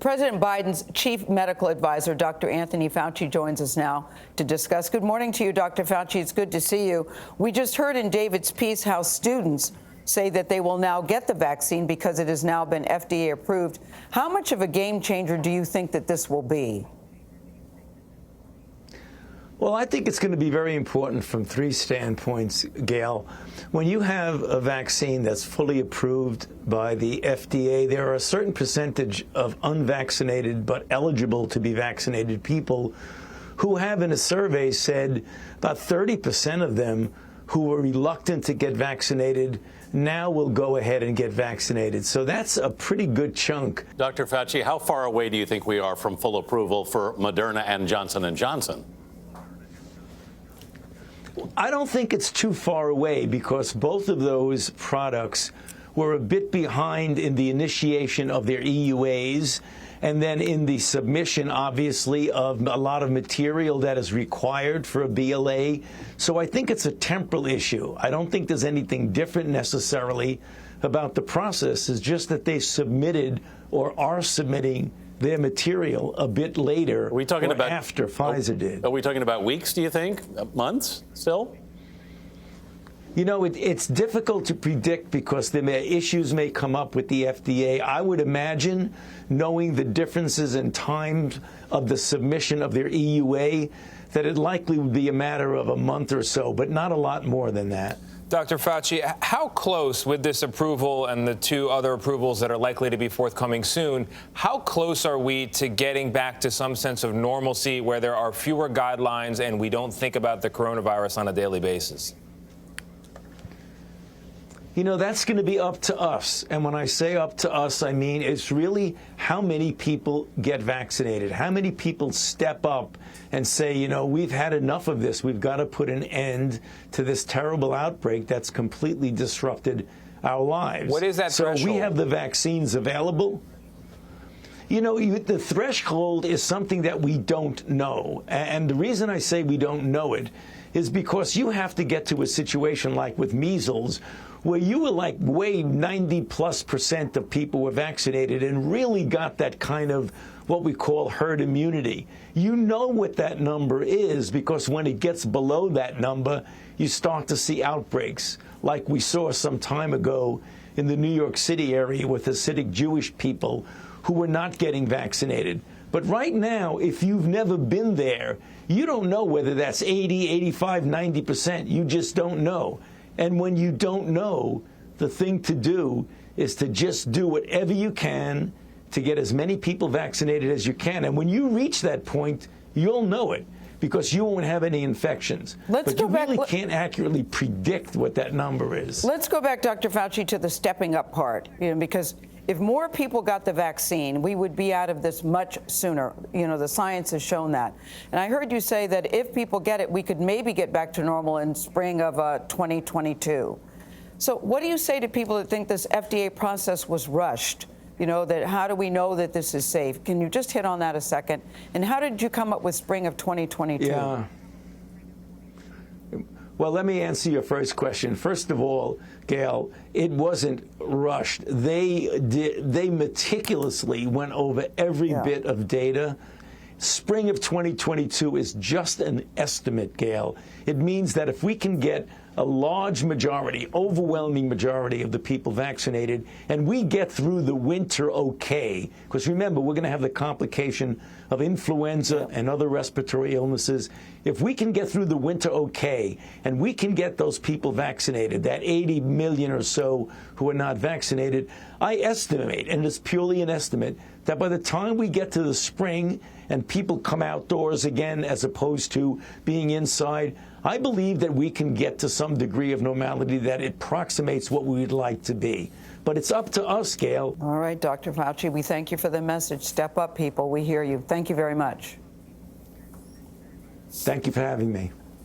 President Biden's chief medical advisor, Dr. Anthony Fauci, joins us now to discuss. Good morning to you, Dr. Fauci. It's good to see you. We just heard in David's piece how students say that they will now get the vaccine because it has now been FDA approved. How much of a game changer do you think that this will be? Well, I think it's going to be very important from three standpoints, Gail. When you have a vaccine that's fully approved by the FDA, there are a certain percentage of unvaccinated but eligible to be vaccinated people who have, in a survey, said about 30% of them who were reluctant to get vaccinated now will go ahead and get vaccinated. So that's a pretty good chunk. Dr. Fauci, how far away do you think we are from full approval for Moderna and Johnson & Johnson? I don't think it's too far away because both of those products were a bit behind in the initiation of their EUAs and then in the submission, obviously, of a lot of material that is required for a BLA. So I think it's a temporal issue. I don't think there's anything different necessarily about the process. It's just that they submitted or are submitting their material a bit later after Pfizer did. Are we talking about weeks, do you think? Months still? You know, it's difficult to predict because issues may come up with the FDA. I would imagine, knowing the differences in times of the submission of their EUA, that it likely would be a matter of a month or so, but not a lot more than that. Dr. Fauci, how close with this approval and the two other approvals that are likely to be forthcoming soon, how close are we to getting back to some sense of normalcy where there are fewer guidelines and we don't think about the coronavirus on a daily basis? You know, that's going to be up to us. And when I say up to us, I mean it's really how many people get vaccinated, how many people step up and say, you know, we've had enough of this. We've got to put an end to this terrible outbreak that's completely disrupted our lives. What is that threshold? So we have the vaccines available. You know, the threshold is something that we don't know. And the reason I say we don't know it is because you have to get to a situation like with measles, where you were like way 90+% of people were vaccinated and really got that kind of what we call herd immunity. You know what that number is because when it gets below that number, you start to see outbreaks like we saw some time ago in the New York City area with Hasidic Jewish people who were not getting vaccinated. But right now, if you've never been there, you don't know whether that's 80, 85, 90%. You just don't know. And when you don't know, the thing to do is to just do whatever you can to get as many people vaccinated as you can. And when you reach that point, you'll know it because you won't have any infections. But you really can't accurately predict what that number is. Let's go back, Dr. Fauci, to the stepping up part, because if more people got the vaccine, we would be out of this much sooner. You know, the science has shown that. And I heard you say that if people get it, we could maybe get back to normal in spring of 2022. So what do you say to people that think this FDA process was rushed? You know, that how do we know that this is safe? Can you just hit on that a second? And how did you come up with spring of 2022? Yeah. Well, let me answer your first question. First of all, Gail, it wasn't rushed. They meticulously went over every bit of data. Spring of 2022 is just an estimate, Gail. It means that if we can get a large majority, overwhelming majority of the people vaccinated, and we get through the winter okay, because remember, we're going to have the complication of influenza and other respiratory illnesses. If we can get through the winter okay, and we can get those people vaccinated, that 80 million or so who are not vaccinated, I estimate, and it's purely an estimate, that by the time we get to the spring and people come outdoors again as opposed to being inside, I believe that we can get to some degree of normality that approximates what we would like to be. But it's up to us, Gail. All right, Dr. Fauci, we thank you for the message. Step up, people. We hear you. Thank you very much. Thank you for having me.